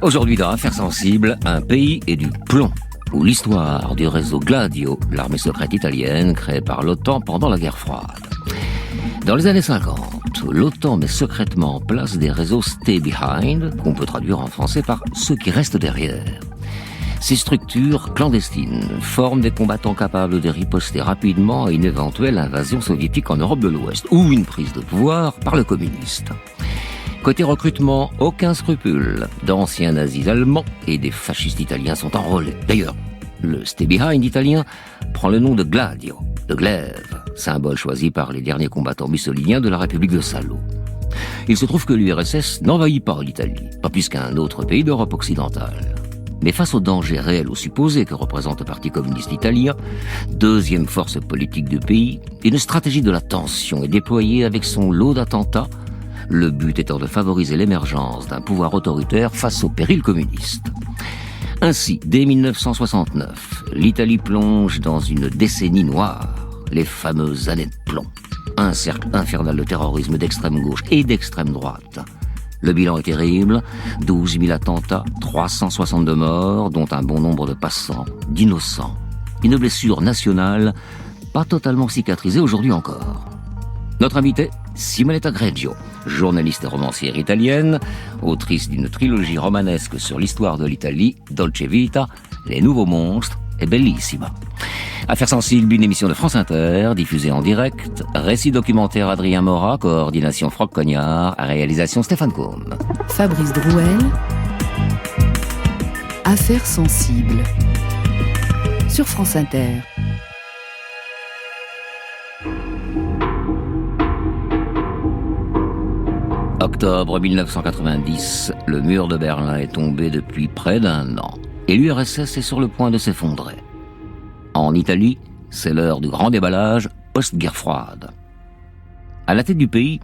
Aujourd'hui dans Affaires sensibles, un pays et du plomb, ou l'histoire du réseau Gladio, l'armée secrète italienne créée par l'OTAN pendant la guerre froide. Dans les années 50, l'OTAN met secrètement en place des réseaux Stay Behind, qu'on peut traduire en français par ceux qui restent derrière. Ces structures clandestines forment des combattants capables de riposter rapidement à une éventuelle invasion soviétique en Europe de l'Ouest ou une prise de pouvoir par le communiste. Côté recrutement, aucun scrupule. D'anciens nazis allemands et des fascistes italiens sont enrôlés. D'ailleurs, le Stay Behind italien prend le nom de Gladio, de glaive, symbole choisi par les derniers combattants mussoliniens de la République de Salo. Il se trouve que l'URSS n'envahit pas l'Italie, pas plus qu'un autre pays d'Europe occidentale. Mais face au danger réel ou supposé que représente le Parti communiste italien, deuxième force politique du pays, une stratégie de la tension est déployée avec son lot d'attentats, le but étant de favoriser l'émergence d'un pouvoir autoritaire face au péril communiste. Ainsi, dès 1969, l'Italie plonge dans une décennie noire, les fameuses années de plomb. Un cercle infernal de terrorisme d'extrême gauche et d'extrême droite. Le bilan est terrible, 12 000 attentats, 362 morts, dont un bon nombre de passants, d'innocents. Une blessure nationale, pas totalement cicatrisée aujourd'hui encore. Notre invitée, Simonetta Greggio, journaliste et romancière italienne, autrice d'une trilogie romanesque sur l'histoire de l'Italie, Dolce Vita, Les Nouveaux Monstres et Bellissima. Affaires sensibles, une émission de France Inter, diffusée en direct, récit documentaire Adrien Morat, coordination Franck Cognard, réalisation Stéphane Combe. Fabrice Drouel, Affaires sensibles, sur France Inter. Octobre 1990, le mur de Berlin est tombé depuis près d'un an et l'URSS est sur le point de s'effondrer. En Italie, c'est l'heure du grand déballage post-guerre froide. À la tête du pays,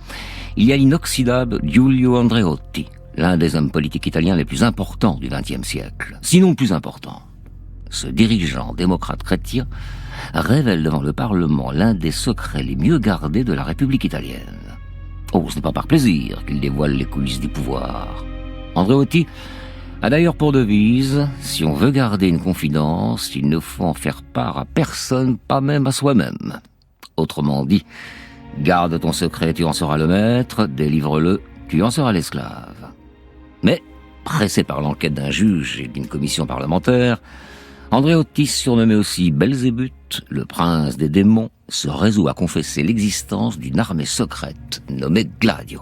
il y a l'inoxydable Giulio Andreotti, l'un des hommes politiques italiens les plus importants du XXe siècle, sinon le plus important. Ce dirigeant démocrate chrétien révèle devant le Parlement l'un des secrets les mieux gardés de la République italienne. Oh, ce n'est pas par plaisir qu'il dévoile les coulisses du pouvoir. Andreotti a d'ailleurs pour devise, si on veut garder une confidence, il ne faut en faire part à personne, pas même à soi-même. Autrement dit, garde ton secret, tu en seras le maître, délivre-le, tu en seras l'esclave. Mais, pressé par l'enquête d'un juge et d'une commission parlementaire, Andreotti, surnommé aussi Belzébuth, le prince des démons, se résout à confesser l'existence d'une armée secrète nommée Gladio.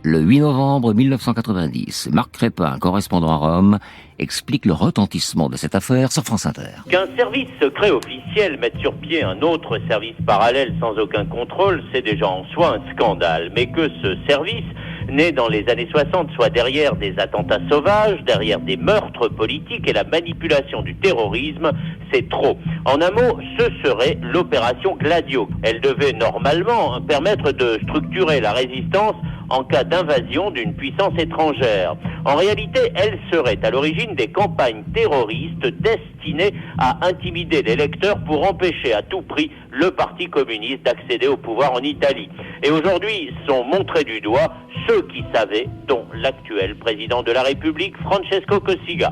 Le 8 novembre 1990, Marc Crépin, correspondant à Rome, explique le retentissement de cette affaire sur France Inter. Qu'un service secret officiel mette sur pied un autre service parallèle sans aucun contrôle, c'est déjà en soi un scandale. Mais que ce service, né dans les années 60, soit derrière des attentats sauvages, derrière des meurtres politiques et la manipulation du terrorisme, c'est trop. En un mot, ce serait l'opération Gladio. Elle devait normalement permettre de structurer la résistance en cas d'invasion d'une puissance étrangère. En réalité, elle serait à l'origine des campagnes terroristes destinées à intimider les électeurs pour empêcher à tout prix le Parti communiste d'accéder au pouvoir en Italie. Et aujourd'hui sont montrés du doigt ceux qui savaient, dont l'actuel président de la République, Francesco Cossiga.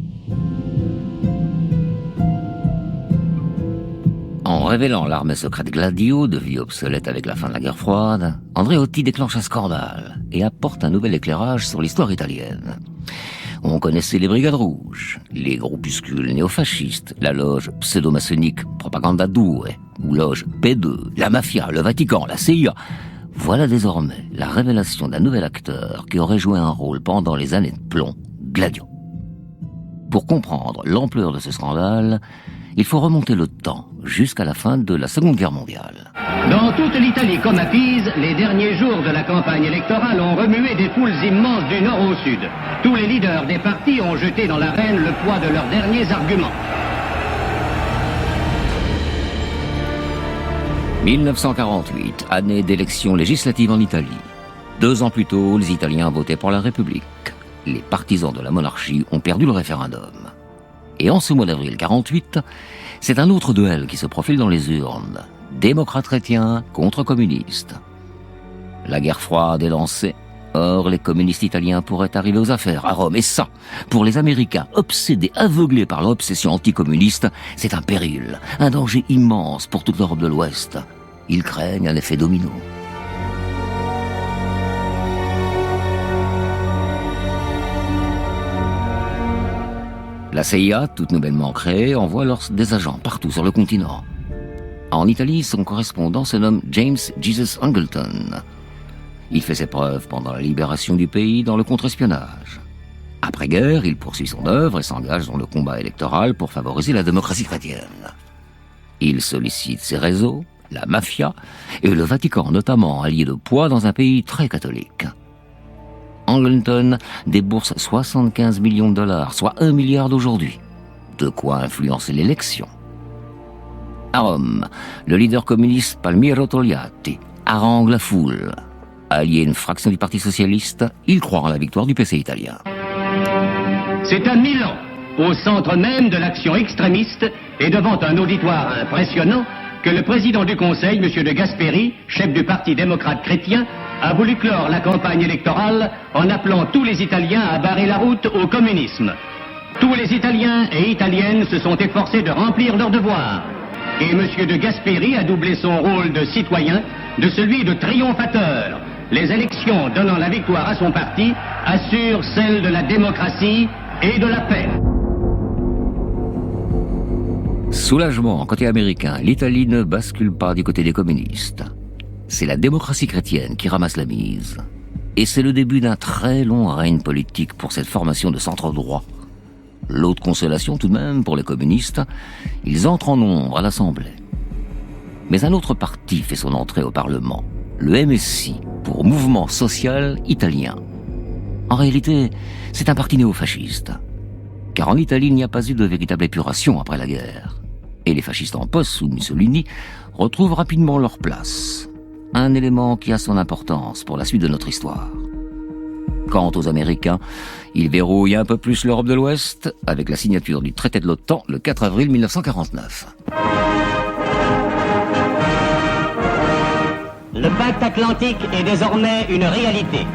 En révélant l'armée secrète Gladio, devenue obsolète avec la fin de la guerre froide, Andreotti déclenche un scandale et apporte un nouvel éclairage sur l'histoire italienne. On connaissait les brigades rouges, les groupuscules néofascistes, la loge pseudo-maçonnique Propaganda Due, ou loge P2, la mafia, le Vatican, la CIA. Voilà désormais la révélation d'un nouvel acteur qui aurait joué un rôle pendant les années de plomb, Gladio. Pour comprendre l'ampleur de ce scandale, il faut remonter le temps jusqu'à la fin de la Seconde Guerre mondiale. Dans toute l'Italie comme à Pise, les derniers jours de la campagne électorale ont remué des foules immenses du nord au sud. Tous les leaders des partis ont jeté dans l'arène le poids de leurs derniers arguments. 1948, année d'élections législatives en Italie. 2 ans plus tôt, les Italiens votaient pour la République. Les partisans de la monarchie ont perdu le référendum. Et en ce mois d'avril 48, c'est un autre duel qui se profile dans les urnes. Démocrates chrétiens contre communistes. La guerre froide est lancée Or, les communistes italiens pourraient arriver aux affaires à Rome. Et ça, pour les Américains, obsédés, aveuglés par leur obsession anticommuniste, c'est un péril, un danger immense pour toute l'Europe de l'Ouest. Ils craignent un effet domino. La CIA, toute nouvellement créée, envoie alors des agents partout sur le continent. En Italie, son correspondant se nomme James Jesus Angleton. Il fait ses preuves pendant la libération du pays dans le contre-espionnage. Après-guerre, il poursuit son œuvre et s'engage dans le combat électoral pour favoriser la démocratie chrétienne. Il sollicite ses réseaux, la mafia et le Vatican, notamment allié de poids dans un pays très catholique. Angleton débourse 75 millions de dollars, soit 1 milliard d'aujourd'hui. De quoi influencer l'élection. À Rome, le leader communiste Palmiro Togliatti harangue la foule. Allié à une fraction du Parti socialiste, il croit en la victoire du PC italien. C'est à Milan, au centre même de l'action extrémiste et devant un auditoire impressionnant, que le président du Conseil, M. de Gasperi, chef du Parti démocrate chrétien, a voulu clore la campagne électorale en appelant tous les Italiens à barrer la route au communisme. Tous les Italiens et Italiennes se sont efforcés de remplir leurs devoirs. Et M. de Gasperi a doublé son rôle de citoyen de celui de triomphateur. Les élections donnant la victoire à son parti assurent celle de la démocratie et de la paix. Soulagement côté américain, l'Italie ne bascule pas du côté des communistes. C'est la démocratie chrétienne qui ramasse la mise. Et c'est le début d'un très long règne politique pour cette formation de centre droit. L'autre consolation tout de même pour les communistes, ils entrent en nombre à l'Assemblée. Mais un autre parti fait son entrée au Parlement, le MSI, pour Mouvement Social Italien. En réalité, c'est un parti néofasciste. Car en Italie, il n'y a pas eu de véritable épuration après la guerre. Et les fascistes en poste sous Mussolini retrouvent rapidement leur place. Un élément qui a son importance pour la suite de notre histoire. Quant aux Américains, ils verrouillent un peu plus l'Europe de l'Ouest avec la signature du traité de l'OTAN le 4 avril 1949. Le pacte atlantique est désormais une réalité.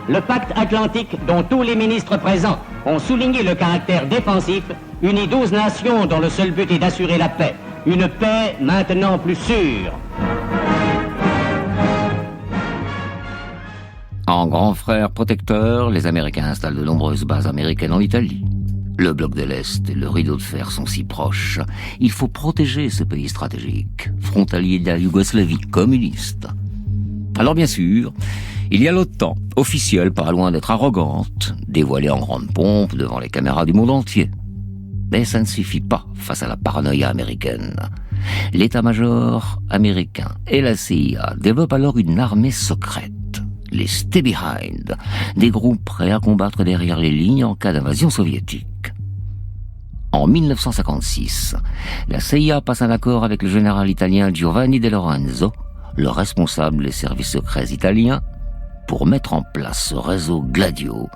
Le pacte atlantique dont tous les ministres présents ont souligné le caractère défensif unit 12 nations dont le seul but est d'assurer la paix. Une paix maintenant plus sûre. En grand frère protecteur, les Américains installent de nombreuses bases américaines en Italie. Le bloc de l'Est et le rideau de fer sont si proches. Il faut protéger ce pays stratégique, frontalier de la Yougoslavie communiste. Alors bien sûr, il y a l'OTAN, officielle pas loin d'être arrogante, dévoilée en grande pompe devant les caméras du monde entier. Mais ça ne suffit pas face à la paranoïa américaine. L'état-major américain et la CIA développent alors une armée secrète. Les Stay Behind, des groupes prêts à combattre derrière les lignes en cas d'invasion soviétique. En 1956, la CIA passe un accord avec le général italien Giovanni De Lorenzo, le responsable des services secrets italiens, pour mettre en place ce réseau Gladio,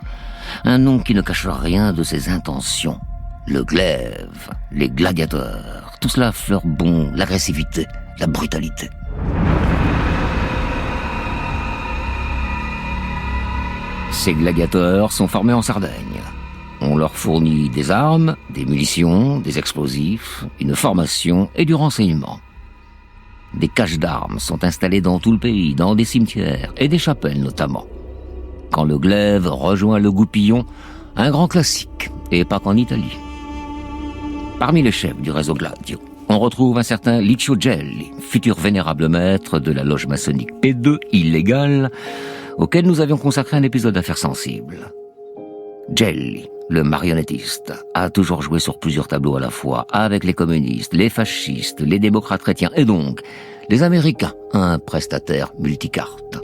un nom qui ne cache rien de ses intentions. Le glaive, les gladiateurs, tout cela fleure bon l'agressivité, la brutalité. Ces gladiateurs sont formés en Sardaigne. On leur fournit des armes, des munitions, des explosifs, une formation et du renseignement. Des caches d'armes sont installées dans tout le pays, dans des cimetières et des chapelles notamment. Quand le glaive rejoint le goupillon, un grand classique, et pas qu'en Italie. Parmi les chefs du réseau Gladio, on retrouve un certain Licio Gelli, futur vénérable maître de la loge maçonnique P2 illégale, auquel nous avions consacré un épisode d'Affaires sensibles. Gelli, le marionnettiste, a toujours joué sur plusieurs tableaux à la fois, avec les communistes, les fascistes, les démocrates chrétiens et donc les Américains, un prestataire multicarte.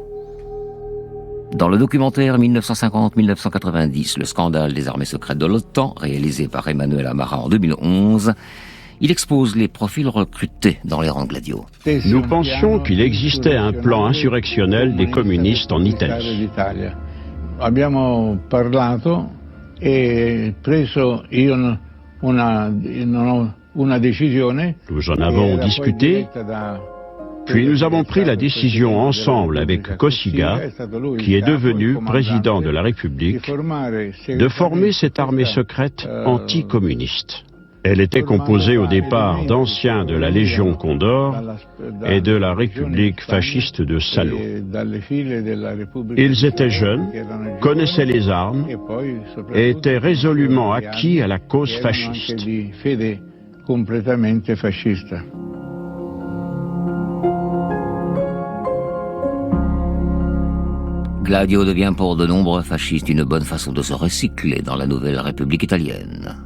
Dans le documentaire 1950-1990, le scandale des armées secrètes de l'OTAN, réalisé par Emmanuel Amara en 2011, il expose les profils recrutés dans les rangs Gladio. Nous pensions qu'il existait un plan insurrectionnel des communistes en Italie. Abbiamo parlato e preso una decisione. Nous en avons discuté Puis nous avons pris la décision ensemble avec Cossiga, qui est devenu président de la République, de former cette armée secrète anticommuniste. Elle était composée au départ d'anciens de la Légion Condor et de la République fasciste de Salo. Ils étaient jeunes, connaissaient les armes et étaient résolument acquis à la cause fasciste. Gladio devient pour de nombreux fascistes une bonne façon de se recycler dans la nouvelle République italienne.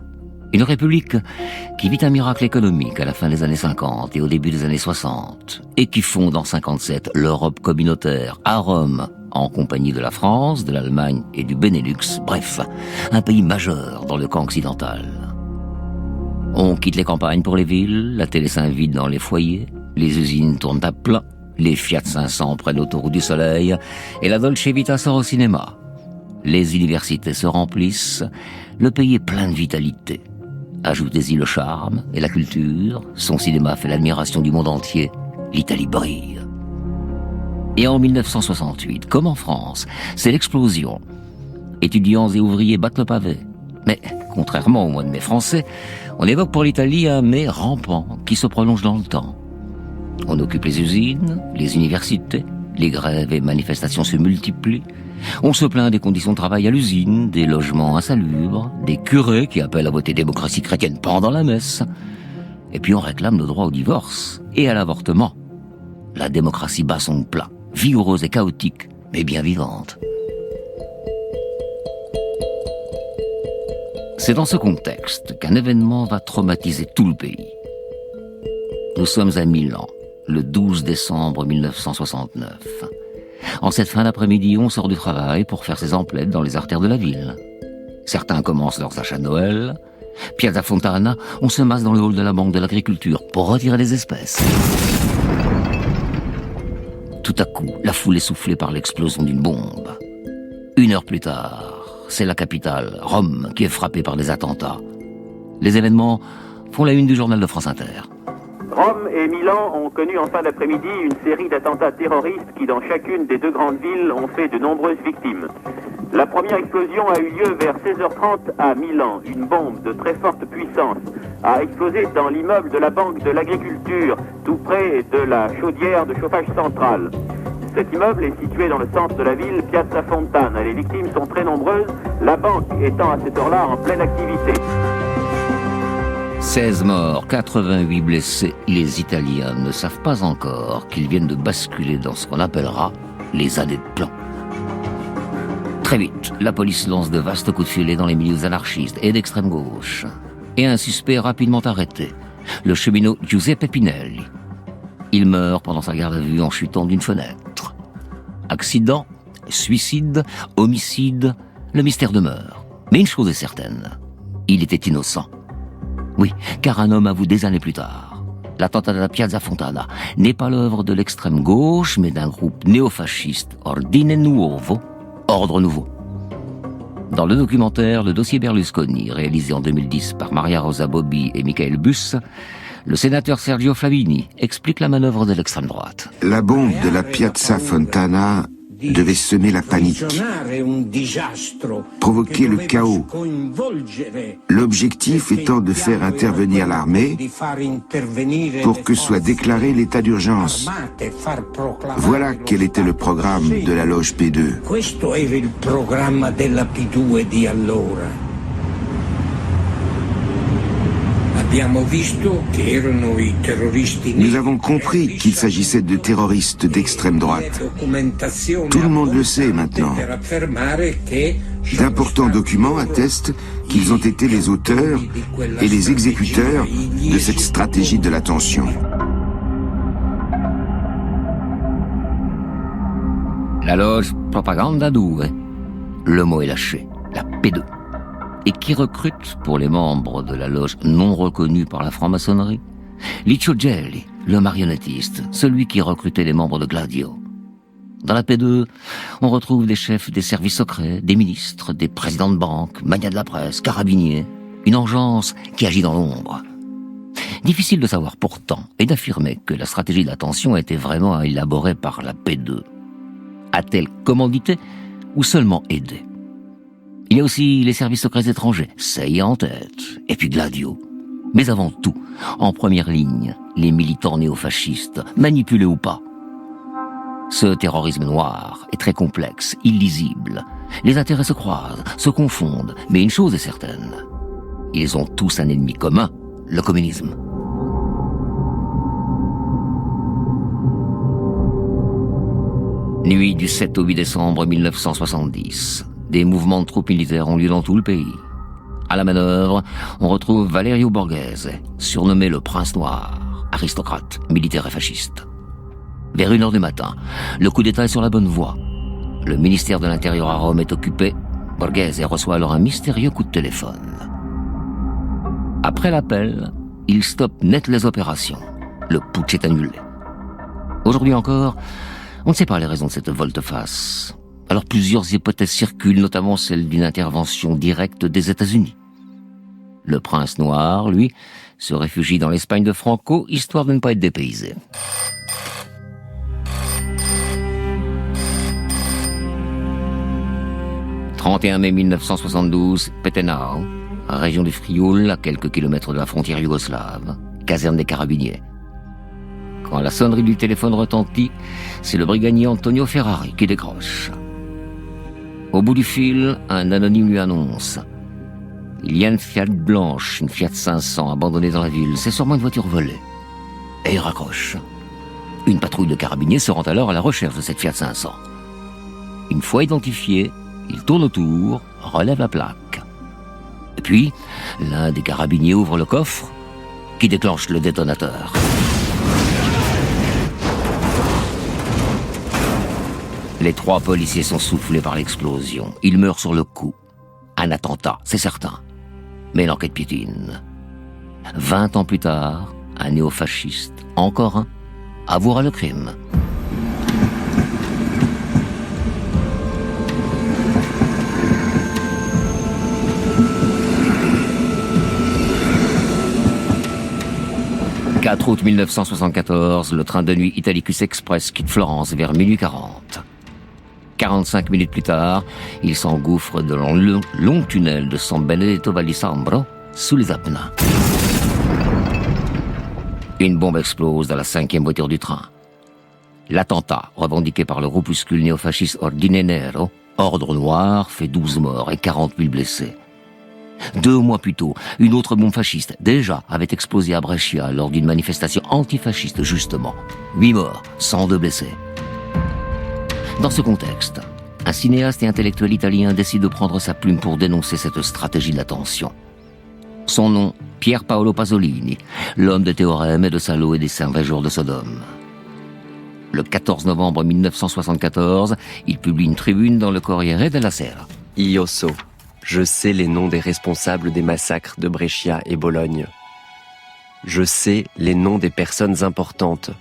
Une république qui vit un miracle économique à la fin des années 50 et au début des années 60, et qui fonde en 57 l'Europe communautaire à Rome, en compagnie de la France, de l'Allemagne et du Benelux, bref, un pays majeur dans le camp occidental. On quitte les campagnes pour les villes, la télé s'invite dans les foyers, les usines tournent à plein, les Fiat 500 prennent l'autoroute du Soleil, et la Dolce Vita sort au cinéma. Les universités se remplissent, le pays est plein de vitalité. Ajoutez-y le charme et la culture, son cinéma fait l'admiration du monde entier, l'Italie brille. Et en 1968, comme en France, c'est l'explosion. Étudiants et ouvriers battent le pavé. Mais, contrairement au mois de mai français, on évoque pour l'Italie un mai rampant qui se prolonge dans le temps. On occupe les usines, les universités, les grèves et manifestations se multiplient. On se plaint des conditions de travail à l'usine, des logements insalubres, des curés qui appellent à voter démocratie chrétienne pendant la messe. Et puis on réclame le droit au divorce et à l'avortement. La démocratie bat son plein, vigoureuse et chaotique, mais bien vivante. C'est dans ce contexte qu'un événement va traumatiser tout le pays. Nous sommes à Milan, le 12 décembre 1969. En cette fin d'après-midi, on sort du travail pour faire ses emplettes dans les artères de la ville. Certains commencent leurs achats de Noël. Piazza Fontana, on se masse dans le hall de la Banque de l'Agriculture pour retirer les espèces. Tout à coup, la foule est soufflée par l'explosion d'une bombe. 1 heure plus tard, c'est la capitale, Rome, qui est frappée par des attentats. Les événements font la une du journal de France Inter. Rome et Milan ont connu en fin d'après-midi une série d'attentats terroristes qui, dans chacune des deux grandes villes, ont fait de nombreuses victimes. La première explosion a eu lieu vers 16h30 à Milan. Une bombe de très forte puissance a explosé dans l'immeuble de la Banque de l'Agriculture, tout près de la chaudière de chauffage central. Cet immeuble est situé dans le centre de la ville, Piazza Fontana. Les victimes sont très nombreuses, la banque étant à cette heure-là en pleine activité. 16 morts, 88 blessés, les Italiens ne savent pas encore qu'ils viennent de basculer dans ce qu'on appellera les années de plomb. Très vite, la police lance de vastes coups de filet dans les milieux anarchistes et d'extrême gauche. Et un suspect est rapidement arrêté, le cheminot Giuseppe Pinelli. Il meurt pendant sa garde à vue en chutant d'une fenêtre. Accident, suicide, homicide, le mystère demeure. Mais une chose est certaine, il était innocent. Oui, car un homme avoue des années plus tard. L'attentat de la Piazza Fontana n'est pas l'œuvre de l'extrême gauche, mais d'un groupe néofasciste, Ordine Nuovo, Ordre Nouveau. Dans le documentaire Le dossier Berlusconi, réalisé en 2010 par Maria Rosa Bobbi et Michael Buss, le sénateur Sergio Flavini explique la manœuvre de l'extrême droite. La bombe de la Piazza Fontana devait semer la panique, provoquer le chaos, l'objectif étant de faire intervenir l'armée pour que soit déclaré l'état d'urgence. Voilà quel était le programme de la loge P2. Nous avons compris qu'il s'agissait de terroristes d'extrême droite. Tout le monde le sait maintenant. D'importants documents attestent qu'ils ont été les auteurs et les exécuteurs de cette stratégie de la tension. La loge Propaganda 2, le mot est lâché, la P2. Et qui recrute pour les membres de la loge non reconnue par la franc-maçonnerie Licio Gelli, le marionnettiste, celui qui recrutait les membres de Gladio. Dans la P2, on retrouve des chefs des services secrets, des ministres, des présidents de banque, magnats de la presse, carabiniers, une engeance qui agit dans l'ombre. Difficile de savoir pourtant et d'affirmer que la stratégie d'attention a été vraiment élaborée par la P2. A-t-elle commandité ou seulement aidé? Il y a aussi les services secrets étrangers, CIA en tête, et puis Gladio. Mais avant tout, en première ligne, les militants néofascistes, manipulés ou pas. Ce terrorisme noir est très complexe, illisible. Les intérêts se croisent, se confondent, mais une chose est certaine. Ils ont tous un ennemi commun, le communisme. Nuit du 7 au 8 décembre 1970, des mouvements de troupes militaires ont lieu dans tout le pays. À la manœuvre, on retrouve Valerio Borghese, surnommé le Prince Noir, aristocrate, militaire et fasciste. Vers 1h du matin, le coup d'État est sur la bonne voie. Le ministère de l'Intérieur à Rome est occupé. Borghese reçoit alors un mystérieux coup de téléphone. Après l'appel, il stoppe net les opérations. Le putsch est annulé. Aujourd'hui encore, on ne sait pas les raisons de cette volte-face. Alors plusieurs hypothèses circulent, notamment celle d'une intervention directe des États-Unis. Le prince noir, lui, se réfugie dans l'Espagne de Franco, histoire de ne pas être dépaysé. « 31 mai 1972, Petenau, région du Frioul, à quelques kilomètres de la frontière yougoslave, caserne des carabiniers. Quand la sonnerie du téléphone retentit, c'est le brigadier Antonio Ferrari qui décroche. Au bout du fil, un anonyme lui annonce « Il y a une Fiat blanche, une Fiat 500 abandonnée dans la ville, c'est sûrement une voiture volée. » Et il raccroche. Une patrouille de carabiniers se rend alors à la recherche de cette Fiat 500. Une fois identifiée, il tourne autour, relève la plaque. Et puis, l'un des carabiniers ouvre le coffre, qui déclenche le détonateur. Les 3 policiers sont soufflés par l'explosion. Ils meurent sur le coup. Un attentat, c'est certain. Mais l'enquête piétine. 20 ans plus tard, un néofasciste, encore un, avouera le crime. « 4 août 1974, le train de nuit Italicus Express quitte Florence vers minuit 40. 45 minutes plus tard, il s'engouffre dans le long tunnel de San Benedetto Vallisambro, sous les Apennins. Une bombe explose dans la 5e voiture du train. L'attentat, revendiqué par le groupuscule néofasciste Ordine Nero, Ordre Noir, fait 12 morts et 40 000 blessés. 2 mois plus tôt, une autre bombe fasciste, déjà, avait explosé à Brescia lors d'une manifestation antifasciste, justement. 8 morts, 102 blessés. Dans ce contexte, un cinéaste et intellectuel italien décide de prendre sa plume pour dénoncer cette stratégie de l'attention. Son nom, Pier Paolo Pasolini, l'homme des théorèmes et de Salo et des 5 jours de Sodome. Le 14 novembre 1974, il publie une tribune dans le Corriere della Sera. Io so. Je sais les noms des responsables des massacres de Brescia et Bologne. Je sais les noms des personnes importantes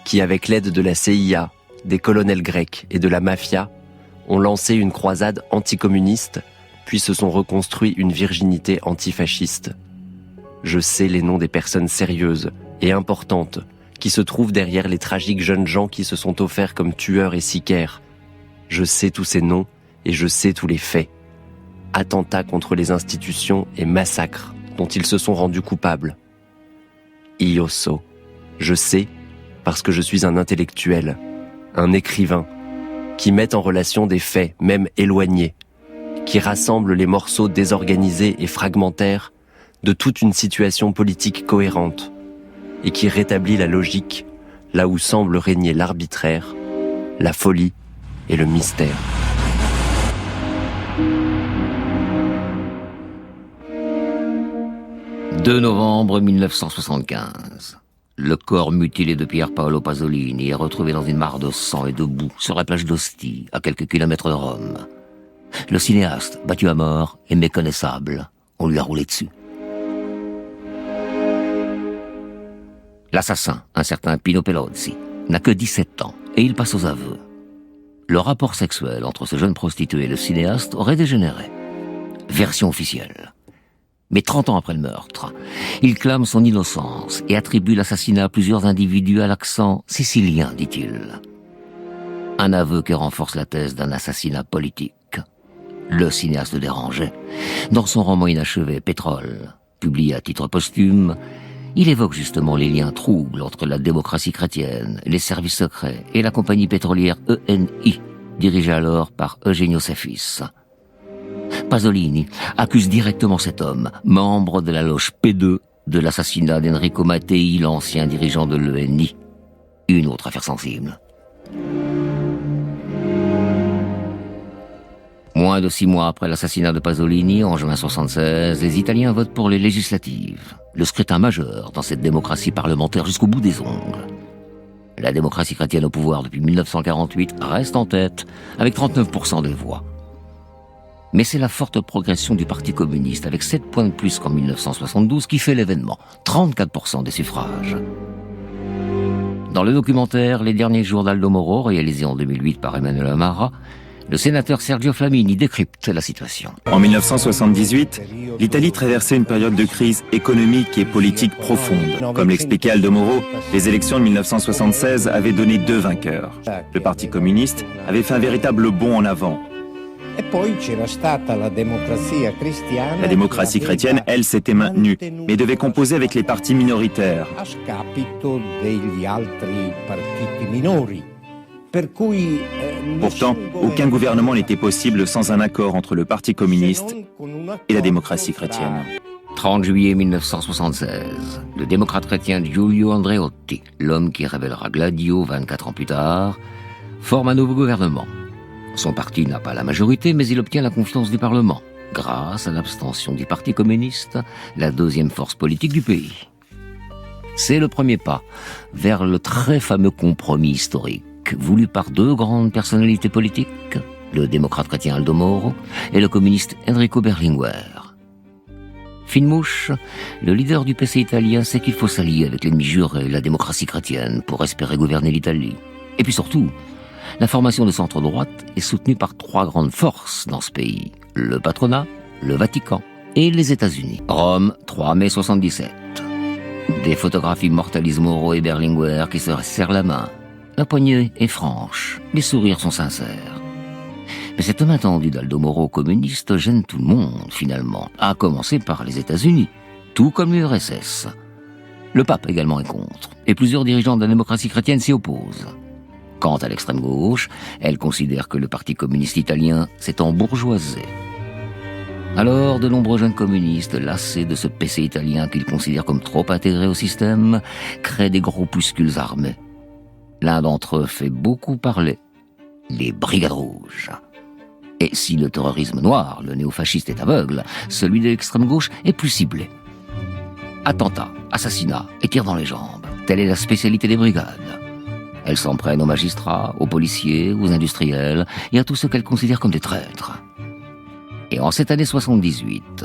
qui, avec l'aide de la CIA, des colonels grecs et de la mafia, ont lancé une croisade anticommuniste, puis se sont reconstruits une virginité antifasciste. Je sais les noms des personnes sérieuses et importantes qui se trouvent derrière les tragiques jeunes gens qui se sont offerts comme tueurs et sicaires. Je sais tous ces noms et je sais tous les faits. Attentats contre les institutions et massacres dont ils se sont rendus coupables. Io so. Je sais parce que je suis un intellectuel, un écrivain, qui met en relation des faits, même éloignés, qui rassemble les morceaux désorganisés et fragmentaires de toute une situation politique cohérente, et qui rétablit la logique là où semble régner l'arbitraire, la folie et le mystère. « 2 novembre 1975. Le corps mutilé de Pier Paolo Pasolini est retrouvé dans une mare de sang et de boue sur la plage d'Ostie, à quelques kilomètres de Rome. Le cinéaste, battu à mort, est méconnaissable. On lui a roulé dessus. L'assassin, un certain Pino Pelozzi, n'a que 17 ans et il passe aux aveux. Le rapport sexuel entre ce jeune prostitué et le cinéaste aurait dégénéré. Version officielle. Mais 30 ans après le meurtre, il clame son innocence et attribue l'assassinat à plusieurs individus à l'accent sicilien, dit-il. Un aveu qui renforce la thèse d'un assassinat politique. Le cinéaste dérangeait. Dans son roman inachevé, Pétrole, publié à titre posthume, il évoque justement les liens troubles entre la démocratie chrétienne, les services secrets et la compagnie pétrolière ENI, dirigée alors par Eugenio Cefis. Pasolini accuse directement cet homme, membre de la loge P2, de l'assassinat d'Enrico Mattei, l'ancien dirigeant de l'ENI. Une autre affaire sensible. Moins de 6 mois après l'assassinat de Pasolini, en juin 1976, les Italiens votent pour les législatives. Le scrutin majeur dans cette démocratie parlementaire jusqu'au bout des ongles. La démocratie chrétienne au pouvoir depuis 1948 reste en tête, avec 39% des voix. Mais c'est la forte progression du Parti communiste, avec 7 points de plus qu'en 1972, qui fait l'événement. 34% des suffrages. Dans le documentaire Les derniers jours d'Aldo Moro, réalisé en 2008 par Emmanuel Amara, le sénateur Sergio Flamini décrypte la situation. En 1978, l'Italie traversait une période de crise économique et politique profonde. Comme l'expliquait Aldo Moro, les élections de 1976 avaient donné 2 vainqueurs. Le Parti communiste avait fait un véritable bond en avant. La démocratie chrétienne, elle, s'était maintenue, mais devait composer avec les partis minoritaires. Pourtant, aucun gouvernement n'était possible sans un accord entre le Parti communiste et la démocratie chrétienne. 30 juillet 1976, le démocrate chrétien Giulio Andreotti, l'homme qui révélera Gladio 24 ans plus tard, forme un nouveau gouvernement. Son parti n'a pas la majorité, mais il obtient la confiance du Parlement, grâce à l'abstention du Parti communiste, la deuxième force politique du pays. C'est le premier pas vers le très fameux compromis historique, voulu par 2 grandes personnalités politiques, le démocrate chrétien Aldo Moro et le communiste Enrico Berlinguer. Fine mouche, le leader du PC italien sait qu'il faut s'allier avec l'ennemi juré, la démocratie chrétienne, pour espérer gouverner l'Italie. Et puis surtout, la formation de centre-droite est soutenue par 3 grandes forces dans ce pays, le patronat, le Vatican et les États-Unis. Rome, 3 mai 77. Des photographies mortalisent Moro et Berlinguer qui se serrent la main. La poignée est franche, les sourires sont sincères. Mais cette main tendue d'Aldo Moro communiste gêne tout le monde, finalement, à commencer par les États-Unis, tout comme l'URSS. Le pape également est contre, et plusieurs dirigeants de la démocratie chrétienne s'y opposent. Quant à l'extrême gauche, elle considère que le Parti communiste italien s'est embourgeoisé. Alors, de nombreux jeunes communistes, lassés de ce PC italien qu'ils considèrent comme trop intégré au système, créent des groupuscules armés. L'un d'entre eux fait beaucoup parler, les Brigades Rouges. Et si le terrorisme noir, le néofasciste est aveugle, celui de l'extrême gauche est plus ciblé. Attentats, assassinats et tirs dans les jambes, telle est la spécialité des brigades. Elles s'en prennent aux magistrats, aux policiers, aux industriels et à tous ceux qu'elles considèrent comme des traîtres. Et en cette année 78,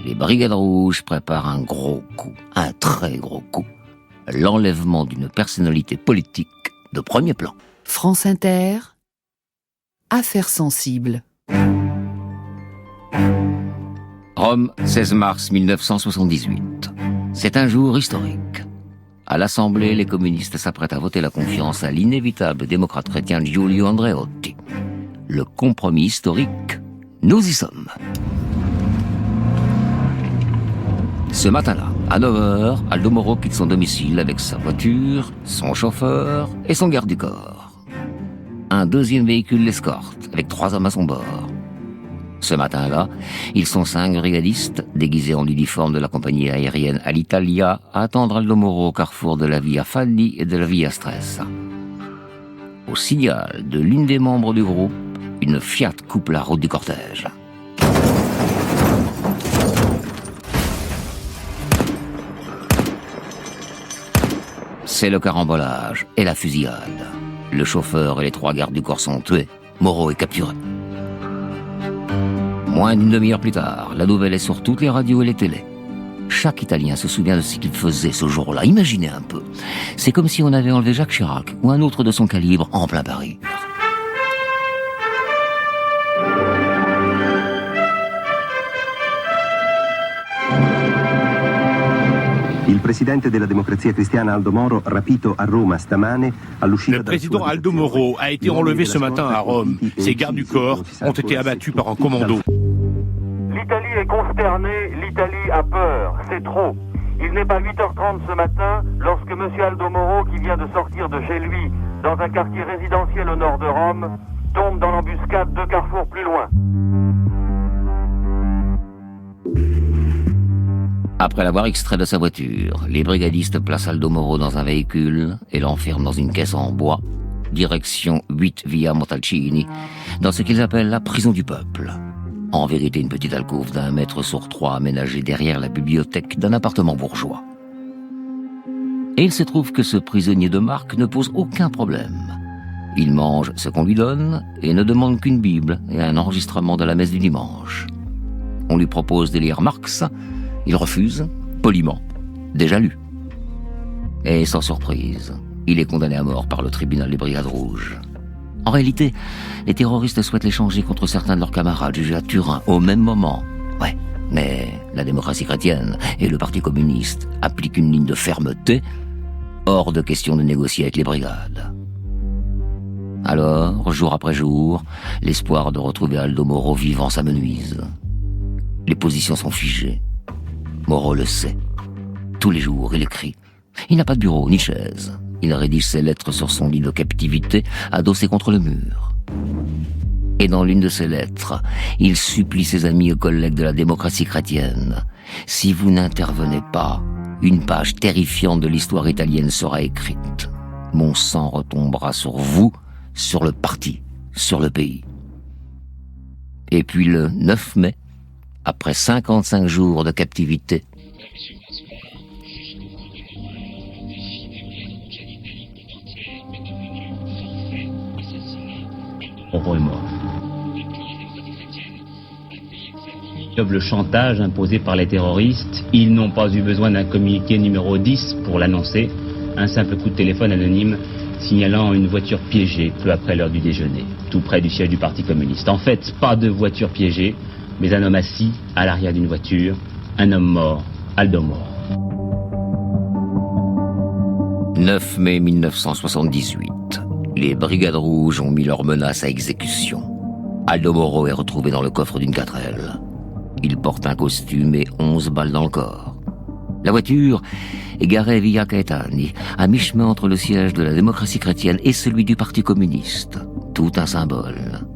les Brigades Rouges préparent un gros coup, un très gros coup. L'enlèvement d'une personnalité politique de premier plan. France Inter, affaires sensibles. Rome, 16 mars 1978. C'est un jour historique. À l'Assemblée, les communistes s'apprêtent à voter la confiance à l'inévitable démocrate chrétien Giulio Andreotti. Le compromis historique, nous y sommes. Ce matin-là, à 9h, Aldo Moro quitte son domicile avec sa voiture, son chauffeur et son garde du corps. Un deuxième véhicule l'escorte, avec 3 hommes à son bord. Ce matin-là, ils sont 5 brigadistes, déguisés en uniforme de la compagnie aérienne Alitalia, à attendre Aldo Moro au carrefour de la Via Falli et de la Via Stresa. Au signal de l'une des membres du groupe, une Fiat coupe la route du cortège. C'est le carambolage et la fusillade. Le chauffeur et les 3 gardes du corps sont tués. Moro est capturé. Moins d'une demi-heure plus tard, la nouvelle est sur toutes les radios et les télés. Chaque Italien se souvient de ce qu'il faisait ce jour-là. Imaginez un peu. C'est comme si on avait enlevé Jacques Chirac ou un autre de son calibre en plein Paris. Il président de la démocratie chrétienne Aldo Moro, rapito a Roma stamane, Le président Aldo Moro a été enlevé ce matin à Rome. Ses gardes du corps ont été abattus par un commando. L'Italie est consternée, l'Italie a peur, c'est trop. Il n'est pas 8h30 ce matin lorsque M. Aldo Moro, qui vient de sortir de chez lui dans un quartier résidentiel au nord de Rome, tombe dans l'embuscade 2 carrefours plus loin. Après l'avoir extrait de sa voiture, les brigadistes placent Aldo Moro dans un véhicule et l'enferment dans une caisse en bois, direction 8 via Montalcini, dans ce qu'ils appellent la prison du peuple. En vérité, une petite alcôve d'1 mètre sur 3 aménagée derrière la bibliothèque d'un appartement bourgeois. Et il se trouve que ce prisonnier de marque ne pose aucun problème. Il mange ce qu'on lui donne et ne demande qu'une Bible et un enregistrement de la messe du dimanche. On lui propose de lire Marx, il refuse, poliment, déjà lu. Et sans surprise, il est condamné à mort par le tribunal des Brigades Rouges. En réalité, les terroristes souhaitent l'échanger contre certains de leurs camarades jugés à Turin au même moment. Ouais, mais la démocratie chrétienne et le Parti communiste appliquent une ligne de fermeté, hors de question de négocier avec les brigades. Alors, jour après jour, l'espoir de retrouver Aldo Moro vivant s'amenuise. Les positions sont figées. Moro le sait. Tous les jours, il écrit. Il n'a pas de bureau ni de chaise. Il rédige ses lettres sur son lit de captivité, adossé contre le mur. Et dans l'une de ses lettres, il supplie ses amis et collègues de la démocratie chrétienne. Si vous n'intervenez pas, une page terrifiante de l'histoire italienne sera écrite. Mon sang retombera sur vous, sur le parti, sur le pays. Et puis le 9 mai, après 55 jours de captivité, Moro est mort. Le chantage imposé par les terroristes, ils n'ont pas eu besoin d'un communiqué numéro 10 pour l'annoncer. Un simple coup de téléphone anonyme signalant une voiture piégée peu après l'heure du déjeuner, tout près du siège du Parti communiste. En fait, pas de voiture piégée, mais un homme assis à l'arrière d'une voiture, un homme mort, Aldo Moro. 9 mai 1978. Les Brigades Rouges ont mis leurs menaces à exécution. Aldo Moro est retrouvé dans le coffre d'une 4L. Il porte un costume et 11 balles dans le corps. La voiture est garée via Caetani, à mi-chemin entre le siège de la démocratie chrétienne et celui du Parti communiste. Tout un symbole.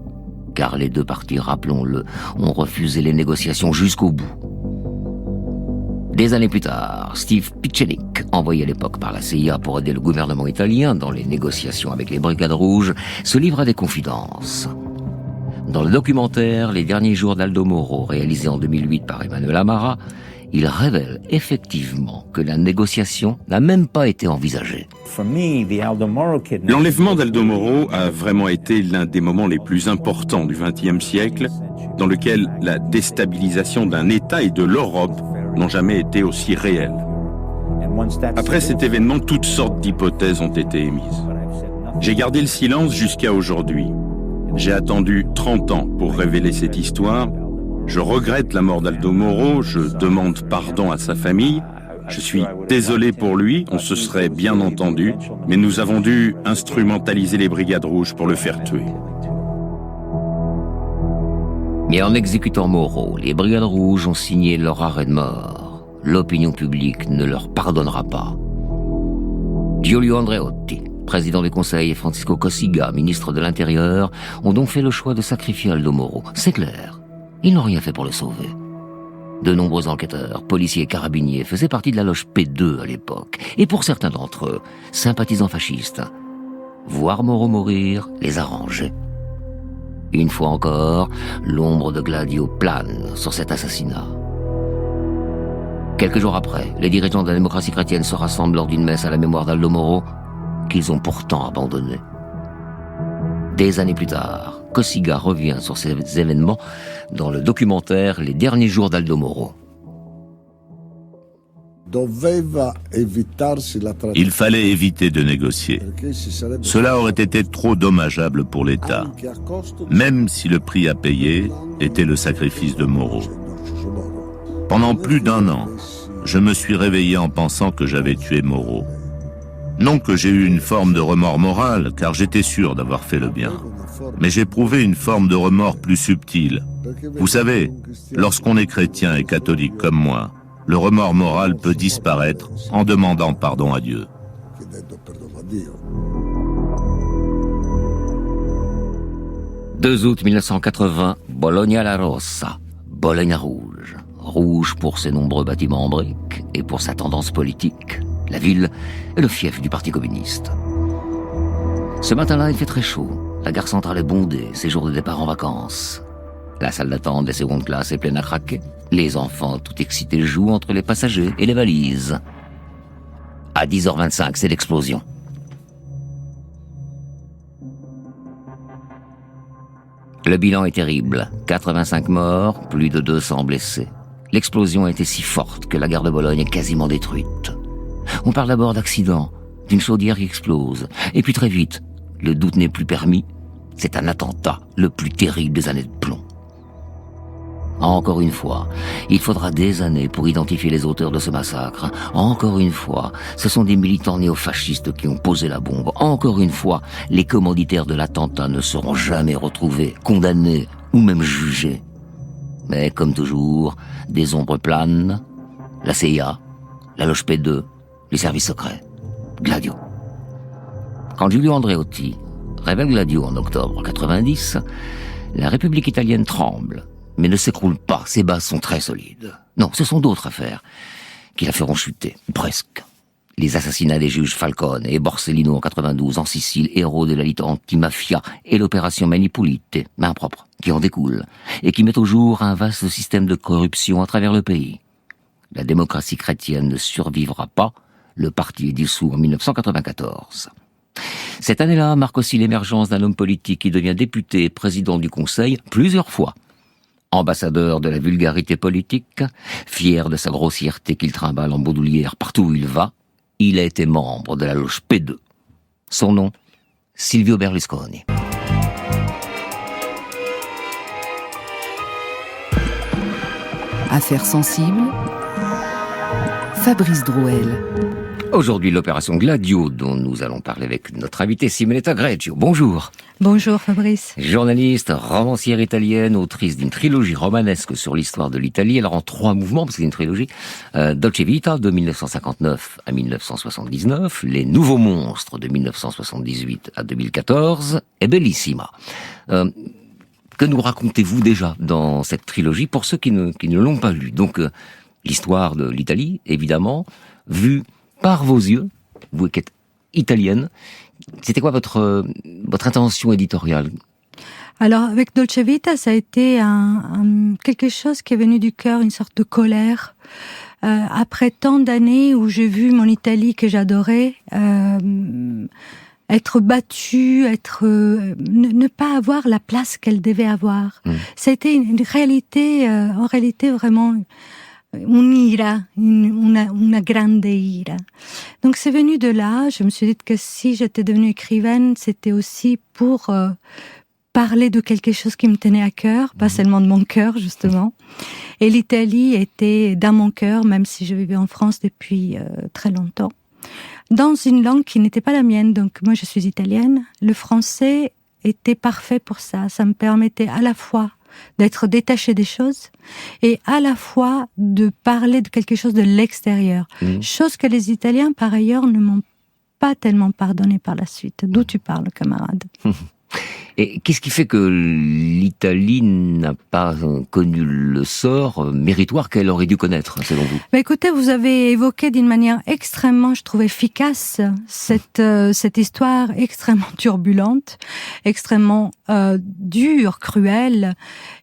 Car les deux partis, rappelons-le, ont refusé les négociations jusqu'au bout. Des années plus tard, Steve Piccenic, envoyé à l'époque par la CIA pour aider le gouvernement italien dans les négociations avec les Brigades Rouges, se livre à des confidences. Dans le documentaire Les derniers jours d'Aldo Moro, réalisé en 2008 par Emmanuel Amara, il révèle effectivement que la négociation n'a même pas été envisagée. L'enlèvement d'Aldo Moro a vraiment été l'un des moments les plus importants du XXe siècle, dans lequel la déstabilisation d'un État et de l'Europe n'ont jamais été aussi réelles. Après cet événement, toutes sortes d'hypothèses ont été émises. J'ai gardé le silence jusqu'à aujourd'hui. J'ai attendu 30 ans pour révéler cette histoire. Je regrette la mort d'Aldo Moro, je demande pardon à sa famille. Je suis désolé pour lui, on se serait bien entendu, mais nous avons dû instrumentaliser les Brigades Rouges pour le faire tuer. Mais en exécutant Moro, les Brigades Rouges ont signé leur arrêt de mort. L'opinion publique ne leur pardonnera pas. Giulio Andreotti, président du Conseil, et Francisco Cossiga, ministre de l'Intérieur, ont donc fait le choix de sacrifier Aldo Moro. C'est clair, ils n'ont rien fait pour le sauver. De nombreux enquêteurs, policiers et carabiniers faisaient partie de la loge P2 à l'époque. Et pour certains d'entre eux, sympathisants fascistes, voir Moro mourir les arrangeait. Une fois encore, l'ombre de Gladio plane sur cet assassinat. Quelques jours après, les dirigeants de la démocratie chrétienne se rassemblent lors d'une messe à la mémoire d'Aldo Moro, qu'ils ont pourtant abandonné. Des années plus tard, Cossiga revient sur ces événements dans le documentaire Les derniers jours d'Aldo Moro. Il fallait éviter de négocier. Cela aurait été trop dommageable pour l'État, même si le prix à payer était le sacrifice de Moro. Pendant plus d'1 an, je me suis réveillé en pensant que j'avais tué Moreau. Non que j'ai eu une forme de remords moral, car j'étais sûr d'avoir fait le bien. Mais j'ai éprouvé une forme de remords plus subtil. Vous savez, lorsqu'on est chrétien et catholique comme moi, le remords moral peut disparaître en demandant pardon à Dieu. 2 août 1980, Bologna la Rossa, Bologne rouge. Rouge pour ses nombreux bâtiments en briques et pour sa tendance politique. La ville est le fief du Parti communiste. Ce matin-là, il fait très chaud. La gare centrale est bondée, c'est jour de départ en vacances. La salle d'attente des secondes classes est pleine à craquer. Les enfants, tout excités, jouent entre les passagers et les valises. À 10h25, c'est l'explosion. Le bilan est terrible. 85 morts, plus de 200 blessés. L'explosion a été si forte que la gare de Bologne est quasiment détruite. On parle d'abord d'accident, d'une chaudière qui explose. Et puis très vite, le doute n'est plus permis. C'est un attentat, le plus terrible des années de plomb. Encore une fois, il faudra des années pour identifier les auteurs de ce massacre. Encore une fois, ce sont des militants néofascistes qui ont posé la bombe. Encore une fois, les commanditaires de l'attentat ne seront jamais retrouvés, condamnés ou même jugés. Mais comme toujours, des ombres planent. La CIA, la Loge P2, les services secrets, Gladio. Quand Giulio Andreotti révèle Gladio en octobre 90, la République italienne tremble. Mais ne s'écroule pas, ses bases sont très solides. Non, ce sont d'autres affaires qui la feront chuter, presque. Les assassinats des juges Falcone et Borsellino en 92 en Sicile, héros de la lutte anti-mafia, et l'opération Mani Pulite, main propre, qui en découle, et qui met au jour un vaste système de corruption à travers le pays. La démocratie chrétienne ne survivra pas, le parti est dissous en 1994. Cette année-là marque aussi l'émergence d'un homme politique qui devient député et président du Conseil plusieurs fois. Ambassadeur de la vulgarité politique, fier de sa grossièreté qu'il trimballe en bandoulière partout où il va, il a été membre de la Loge P2. Son nom, Silvio Berlusconi. Affaires sensibles, Fabrice Drouel. Aujourd'hui, l'opération Gladio, dont nous allons parler avec notre invitée Simonetta Greggio. Bonjour. Bonjour Fabrice. Journaliste, romancière italienne, autrice d'une trilogie romanesque sur l'histoire de l'Italie. Alors en 3 mouvements, parce que c'est une trilogie. Dolce Vita de 1959 à 1979, Les Nouveaux Monstres de 1978 à 2014 et Bellissima. Que nous racontez-vous déjà dans cette trilogie pour ceux qui ne l'ont pas lu? Donc l'histoire de l'Italie, évidemment, vue par vos yeux, vous qui êtes italienne. C'était quoi votre intention éditoriale? Alors, avec Dolce Vita, ça a été quelque chose qui est venu du cœur, une sorte de colère. Après tant d'années où j'ai vu mon Italie que j'adorais être battue, ne pas avoir la place qu'elle devait avoir. Ça a été une réalité, en réalité vraiment un'ira, una grande ira. Donc c'est venu de là. Je me suis dit que si j'étais devenue écrivaine, c'était aussi pour parler de quelque chose qui me tenait à cœur, pas seulement de mon cœur justement. Et l'Italie était dans mon cœur, même si je vivais en France depuis très longtemps, dans une langue qui n'était pas la mienne. Donc moi je suis italienne. Le français était parfait pour ça. Ça me permettait à la fois d'être détaché des choses et à la fois de parler de quelque chose de l'extérieur. Chose que les Italiens, par ailleurs, ne m'ont pas tellement pardonné par la suite. D'où tu parles, camarade? Et qu'est-ce qui fait que l'Italie n'a pas connu le sort méritoire qu'elle aurait dû connaître, selon vous? Écoutez, vous avez évoqué d'une manière extrêmement, je trouve, efficace cette histoire extrêmement turbulente, extrêmement dure, cruelle.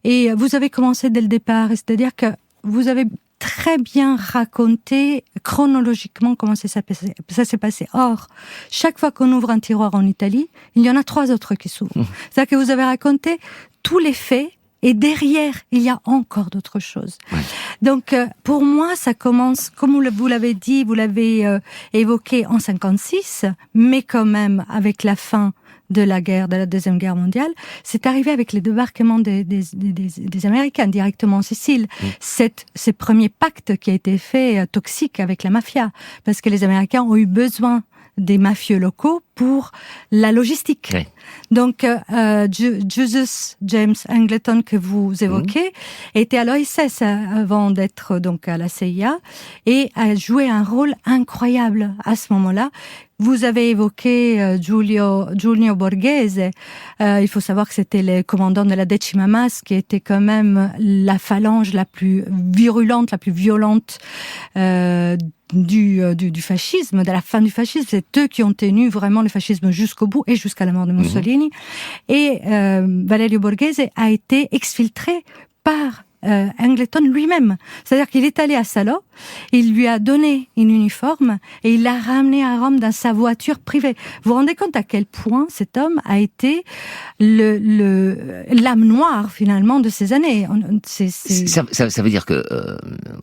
Et vous avez commencé dès le départ, c'est-à-dire que vous avez très bien raconté chronologiquement comment ça s'est passé. Or, chaque fois qu'on ouvre un tiroir en Italie, il y en a 3 autres qui s'ouvrent. C'est-à-dire que vous avez raconté tous les faits Et derrière, il y a encore d'autres choses. Ouais. Donc, pour moi, ça commence, comme vous l'avez dit, vous l'avez évoqué en 56, mais quand même avec la fin de la Deuxième Guerre mondiale, c'est arrivé avec le débarquement des Américains directement en Sicile. Ce premier pacte qui a été fait toxique avec la mafia, parce que les Américains ont eu besoin des mafieux locaux pour la logistique. Ouais. Donc, Jesus James Angleton que vous évoquez était à l'OSS avant d'être donc à la CIA et a joué un rôle incroyable à ce moment-là. Vous avez évoqué Giulio Borghese. Il faut savoir que c'était le commandant de la Decima Mas, qui était quand même la phalange la plus virulente, la plus violente du fascisme, de la fin du fascisme. C'est eux qui ont tenu vraiment le fascisme jusqu'au bout et jusqu'à la mort de Mussolini. Et Valerio Borghese a été exfiltré par Angleton lui-même. C'est-à-dire qu'il est allé à Salò, il lui a donné une uniforme et il l'a ramené à Rome dans sa voiture privée. Vous vous rendez compte à quel point cet homme a été l'âme noire finalement de ces années. Ça veut dire que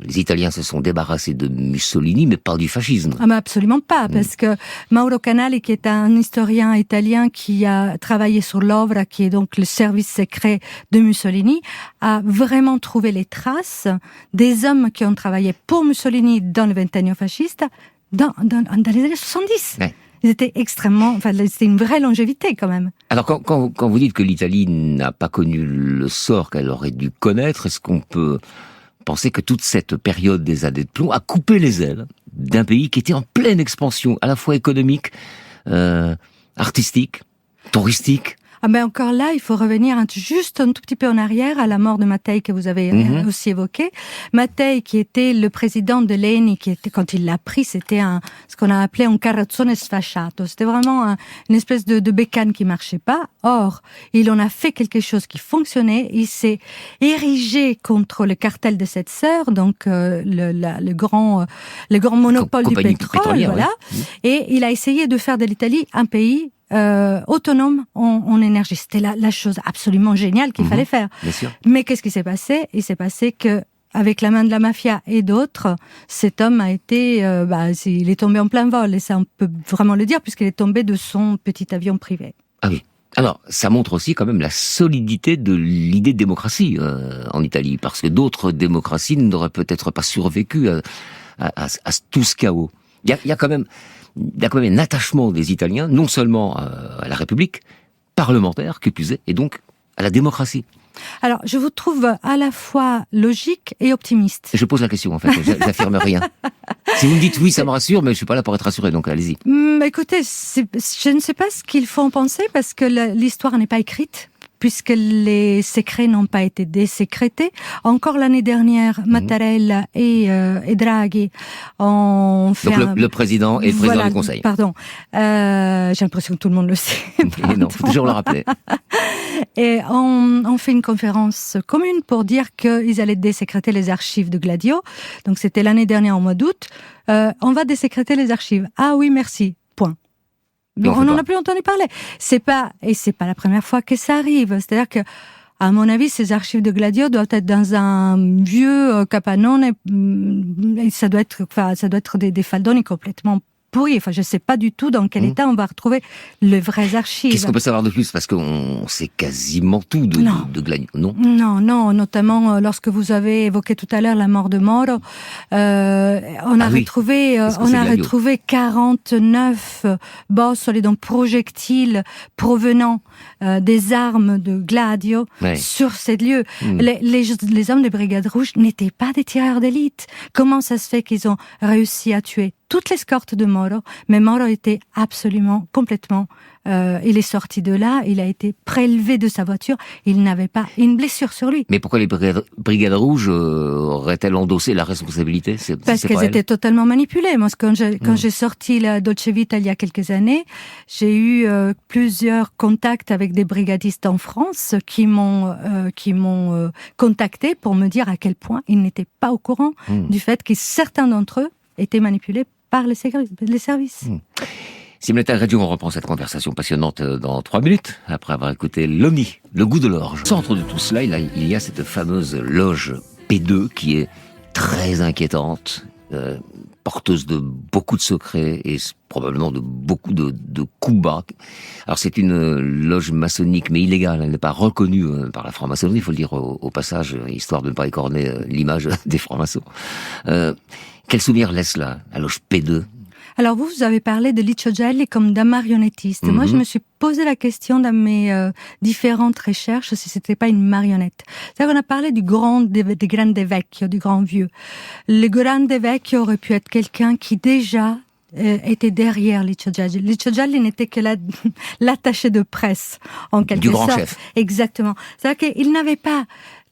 les Italiens se sont débarrassés de Mussolini, mais pas du fascisme. Ah, mais absolument pas, parce que Mauro Canali, qui est un historien italien qui a travaillé sur l'Ovra, qui est donc le service secret de Mussolini, a vraiment trouvé les traces des hommes qui ont travaillé pour Mussolini dans le vingennio fasciste dans les années 70. Ouais. Ils étaient c'était une vraie longévité quand même. Alors quand vous dites que l'Italie n'a pas connu le sort qu'elle aurait dû connaître, est-ce qu'on peut penser que toute cette période des années de plomb a coupé les ailes d'un pays qui était en pleine expansion, à la fois économique, artistique, touristique? Ah ben encore là, il faut revenir juste un tout petit peu en arrière à la mort de Mattei que vous avez aussi évoqué. Mattei, qui était le président de l'ENI, qui était, quand il l'a pris, c'était ce qu'on a appelé un carrozzone sfasciato. C'était vraiment une espèce de bécane qui marchait pas. Or, il en a fait quelque chose qui fonctionnait. Il s'est érigé contre le cartel de sept sœurs, donc le grand monopole du pétrole, voilà. Ouais. Et il a essayé de faire de l'Italie un pays autonome en énergie. C'était la chose absolument géniale qu'il fallait faire. Bien sûr. Mais qu'est-ce qui s'est passé? Il s'est passé que, avec la main de la mafia et d'autres, cet homme a été, il est tombé en plein vol, et ça on peut vraiment le dire, puisqu'il est tombé de son petit avion privé. Ah oui. Alors, ça montre aussi quand même la solidité de l'idée de démocratie en Italie, parce que d'autres démocraties n'auraient peut-être pas survécu à tout ce chaos. Il y a quand même un attachement des Italiens, non seulement à la République, parlementaire, qui plus est, et donc à la démocratie. Alors, je vous trouve à la fois logique et optimiste. Je pose la question, en fait, j'affirme rien. Si vous me dites oui, ça me rassure, mais je suis pas là pour être rassuré, donc allez-y. Écoutez, je ne sais pas ce qu'il faut en penser, parce que l'histoire n'est pas écrite, puisque les secrets n'ont pas été désécrétés. Encore l'année dernière, Mattarella et Draghi ont fait... Donc le président et le président du Conseil. Pardon. J'ai l'impression que tout le monde le sait. Non, faut toujours le rappeler. Et on fait une conférence commune pour dire qu'ils allaient désécréter les archives de Gladio. Donc c'était l'année dernière, au mois d'août. On va désécréter les archives. Ah oui, merci. Point. Donc, on n'en a plus entendu parler. C'est pas la première fois que ça arrive. C'est-à-dire que, à mon avis, ces archives de Gladio doivent être dans un vieux capannone, et ça doit être des faldoni complètement pourris. Enfin, je sais pas du tout dans quel état on va retrouver les vraies archives. Qu'est-ce qu'on peut savoir de plus? Parce qu'on sait quasiment tout de Gladio, non? Non, notamment lorsque vous avez évoqué tout à l'heure la mort de Moro, on a retrouvé 49 bossole, donc projectiles provenant des armes de Gladio sur ces lieux. Les hommes des Brigades Rouges n'étaient pas des tireurs d'élite. Comment ça se fait qu'ils ont réussi à tuer toute l'escorte de Moro? Mais Moro était absolument, complètement... il est sorti de là, il a été prélevé de sa voiture, il n'avait pas une blessure sur lui. Mais pourquoi les Brigades Rouges auraient-elles endossé la responsabilité? Parce qu'elles étaient totalement manipulées. Moi, quand j'ai sorti la Dolce Vita il y a quelques années, j'ai eu plusieurs contacts avec des brigadistes en France qui m'ont contacté pour me dire à quel point ils n'étaient pas au courant du fait que certains d'entre eux étaient manipulés par les services. Simonetta Greggio, on reprend cette conversation passionnante dans 3 minutes, après avoir écouté l'OMNI, le goût de l'orge. Au centre de tout cela, il y a cette fameuse loge P2 qui est très inquiétante, porteuse de beaucoup de secrets et probablement de beaucoup de coups bas. Alors c'est une loge maçonnique mais illégale, elle n'est pas reconnue par la franc-maçonnerie, il faut le dire au passage, histoire de ne pas écorner l'image des francs-maçons. Quel souvenir laisse la loge P2 ? Alors vous avez parlé de Licio Gelli comme d'un marionnettiste. Moi, je me suis posé la question dans mes différentes recherches si c'était pas une marionnette. C'est-à-dire qu'on a parlé du grande vecchio, du grand vieux. Le grande vecchio aurait pu être quelqu'un qui déjà était derrière Licio Gelli. Licio Gelli n'était que l'attaché de presse, en quelque sorte. Du grand chef. Exactement. C'est-à-dire qu'il n'avait pas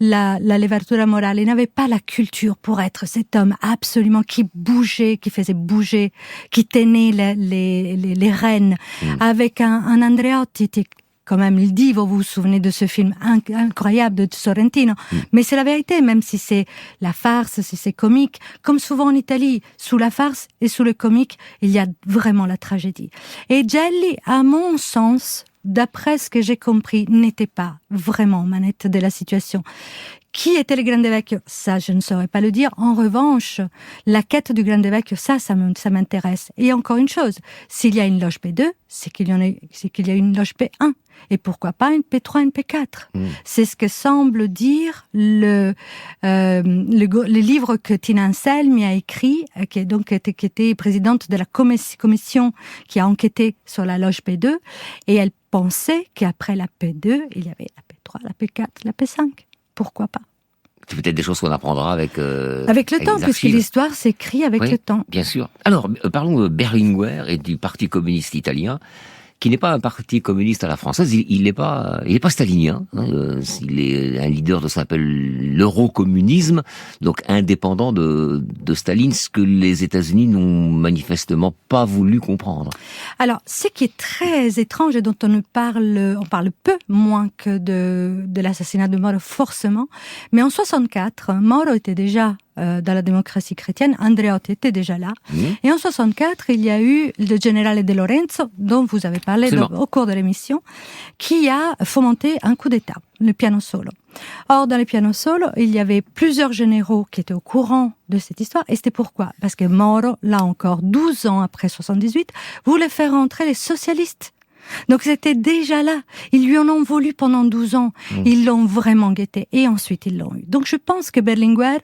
la levatura morale, il n'avait pas la culture pour être cet homme absolument qui bougeait, qui faisait bouger, qui tenait les rênes. Avec un Andreotti, quand même, il dit, vous vous souvenez de ce film incroyable de Sorrentino. Mais c'est la vérité, même si c'est la farce, si c'est comique. Comme souvent en Italie, sous la farce et sous le comique, il y a vraiment la tragédie. Et Gelli, à mon sens, d'après ce que j'ai compris, n'était pas vraiment en manette de la situation. Qui était le Grande Vecchio ? Ça, je ne saurais pas le dire. En revanche, la quête du Grande Vecchio, ça m'intéresse. Et encore une chose, s'il y a une loge P2, c'est qu'il y a une loge P1. Et pourquoi pas une P3, une P4 ? C'est ce que semble dire le livre que Tina Anselmi a écrit, qui était présidente de la commission qui a enquêté sur la loge P2, et elle pensait qu'après la P2, il y avait la P3, la P4, la P5. Pourquoi pas ? C'est peut-être des choses qu'on apprendra avec le temps, puisque l'histoire s'écrit avec le temps. Bien sûr. Alors, parlons de Berlinguer et du Parti communiste italien, qui n'est pas un parti communiste à la française. Il n'est pas stalinien. Il est un leader de ce qu'on appelle l'eurocommunisme, donc indépendant de Staline, ce que les États-Unis n'ont manifestement pas voulu comprendre. Alors, ce qui est très étrange et dont on parle peu moins que de l'assassinat de Moro, forcément. Mais en 64, Moro était déjà dans la démocratie chrétienne, Andreotti était déjà là. Et en 64, il y a eu le général De Lorenzo, dont vous avez parlé au cours de l'émission, qui a fomenté un coup d'État, le piano solo. Or, dans le piano solo, il y avait plusieurs généraux qui étaient au courant de cette histoire. Et c'était pourquoi ? Parce que Moro, là encore, 12 ans après 78, voulait faire entrer les socialistes. Donc c'était déjà là. Ils lui en ont voulu pendant 12 ans. Ils l'ont vraiment guetté. Et ensuite, ils l'ont eu. Donc je pense que Berlinguer,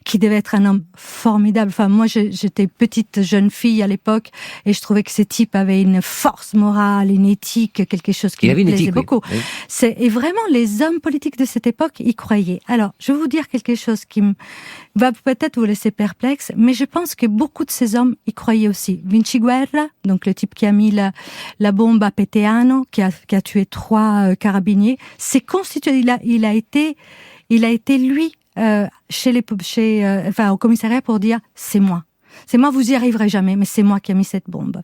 qui devait être un homme formidable. Enfin, moi, j'étais petite jeune fille à l'époque et je trouvais que ce type avait une force morale, une éthique, quelque chose qui me plaisait beaucoup. Oui. Et vraiment, les hommes politiques de cette époque y croyaient. Alors, je vais vous dire quelque chose qui va peut-être vous laisser perplexe, mais je pense que beaucoup de ces hommes y croyaient aussi. Vinci Guerra, donc le type qui a mis la bombe à Peteano, qui a tué 3 carabiniers, s'est constitué. Il a été lui au commissariat pour dire c'est moi, vous y arriverez jamais, mais c'est moi qui ai mis cette bombe.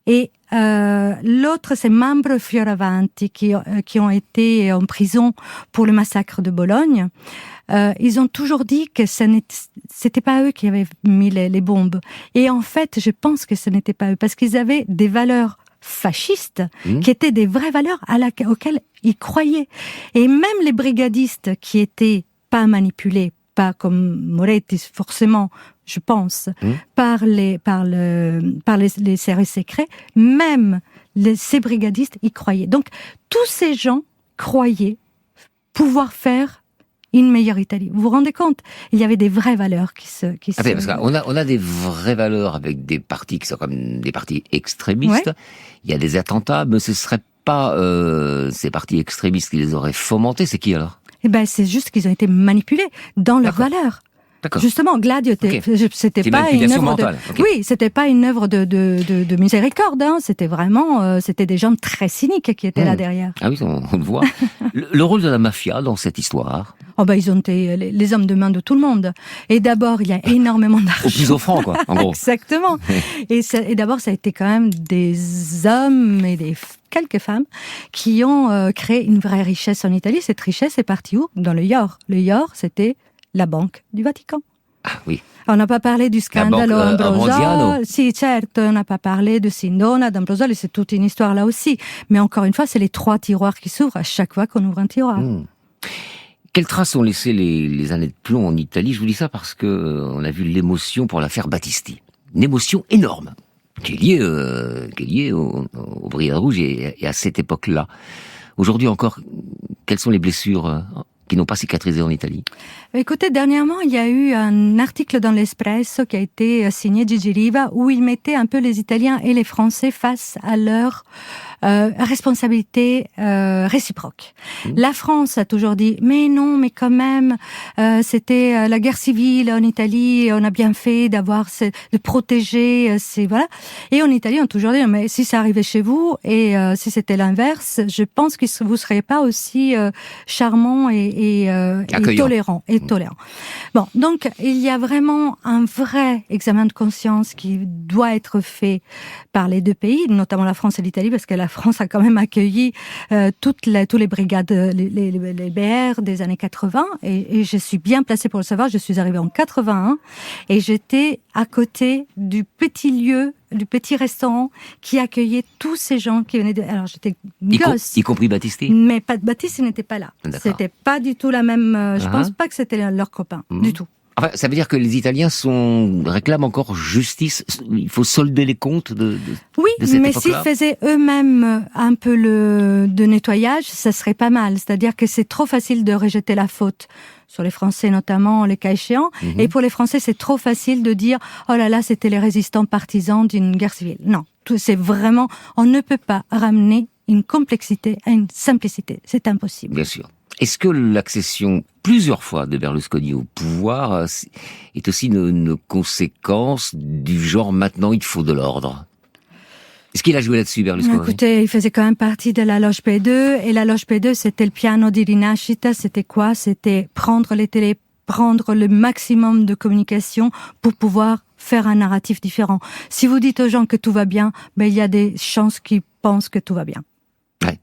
Et l'autre, c'est Mambro et Fioravanti qui ont été en prison pour le massacre de Bologne. Ils ont toujours dit que c'était pas eux qui avaient mis les bombes. Et en fait, je pense que ce n'était pas eux, parce qu'ils avaient des valeurs fascistes qui étaient des vraies valeurs auxquelles ils croyaient. Et même les brigadistes qui étaient pas manipulés, pas comme Moretti forcément, je pense, par les services secrets, même ces brigadistes y croyaient. Donc tous ces gens croyaient pouvoir faire une meilleure Italie. Vous vous rendez compte ? Il y avait des vraies valeurs qui se... Parce qu'on a des vraies valeurs avec des partis qui sont comme des partis extrémistes. Ouais. Il y a des attentats, mais ce ne serait pas ces partis extrémistes qui les auraient fomentés. C'est qui alors ? Eh ben, c'est juste qu'ils ont été manipulés dans leurs valeurs. D'accord. Justement, Gladio, c'était pas une œuvre de, oui, c'était pas une œuvre de miséricorde, hein. C'était vraiment, c'était des gens très cyniques qui étaient là derrière. Ah oui, on le voit. le rôle de la mafia dans cette histoire. Oh ben, ils ont été les hommes de main de tout le monde. Et d'abord, il y a énormément d'argent. Au plus offrant, quoi, en gros. Exactement. Et d'abord, ça a été quand même des hommes et quelques femmes qui ont créé une vraie richesse en Italie. Cette richesse est partie où ? Dans le Ior. Le Ior, c'était la Banque du Vatican. Ah oui. On n'a pas parlé du scandale Ambrosiano. Si, certes, on n'a pas parlé de Sindona, d'Ambrosiano, c'est toute une histoire là aussi. Mais encore une fois, c'est les 3 tiroirs qui s'ouvrent à chaque fois qu'on ouvre un tiroir. Quelles traces ont laissé les années de plomb en Italie? Je vous dis ça parce que on a vu l'émotion pour l'affaire Battisti. Une émotion énorme qui est liée aux Brigades Rouges et à cette époque-là. Aujourd'hui encore, quelles sont les blessures qui n'ont pas cicatrisé en Italie? Écoutez, dernièrement, il y a eu un article dans l'Espresso qui a été signé Gigi Riva où il mettait un peu les Italiens et les Français face à leur responsabilité réciproque. La France a toujours dit mais non, mais quand même c'était la guerre civile en Italie, on a bien fait de protéger voilà. Et en Italie on a toujours dit mais si ça arrivait chez vous et si c'était l'inverse, je pense que vous seriez pas aussi charmant et tolérant. Bon, donc il y a vraiment un vrai examen de conscience qui doit être fait par les deux pays, notamment la France et l'Italie, parce que la France a quand même accueilli toutes les brigades, les BR des années 80, et je suis bien placée pour le savoir. Je suis arrivée en 81 et j'étais à côté du petit lieu, du petit restaurant qui accueillait tous ces gens qui venaient alors j'étais gosse. Y compris Battisti? Mais Battisti n'était pas là. C'était pas du tout la même, je pense pas que c'était leur copain, du tout. Enfin, ça veut dire que les Italiens réclament encore justice. Il faut solder les comptes de cette mais époque-là. s'ils faisaient eux-mêmes un peu de nettoyage, ça serait pas mal. C'est-à-dire que c'est trop facile de rejeter la faute sur les Français, notamment les cas échéants. Et pour les Français, c'est trop facile de dire « Oh là là, c'était les résistants partisans d'une guerre civile ». Non, c'est vraiment... On ne peut pas ramener une complexité à une simplicité. C'est impossible. Bien sûr. Est-ce que l'accession plusieurs fois de Berlusconi au pouvoir est aussi une conséquence du genre maintenant il faut de l'ordre? Est-ce qu'il a joué là-dessus, Berlusconi? Écoutez, il faisait quand même partie de la loge P2, et la loge P2 c'était le piano di rinascita. C'était quoi? C'était prendre les télés, prendre le maximum de communication pour pouvoir faire un narratif différent. Si vous dites aux gens que tout va bien, il y a des chances qu'ils pensent que tout va bien. Ouais.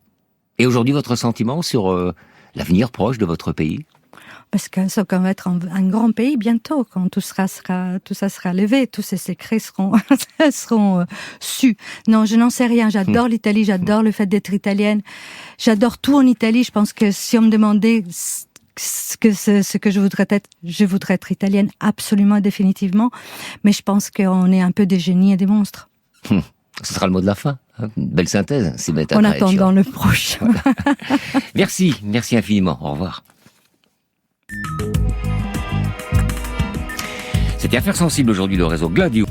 Et aujourd'hui, votre sentiment sur l'avenir proche de votre pays? Parce qu'on va être un grand pays bientôt, quand tout ça sera levé, tous ces secrets seront sus. Non, je n'en sais rien. J'adore l'Italie, j'adore le fait d'être italienne. J'adore tout en Italie. Je pense que si on me demandait ce que je voudrais être italienne, absolument, définitivement. Mais je pense qu'on est un peu des génies et des monstres. Ce sera le mot de la fin. Une belle synthèse. En attendant le prochain. Merci infiniment. Au revoir. C'était Affaires sensibles aujourd'hui, le réseau Gladio.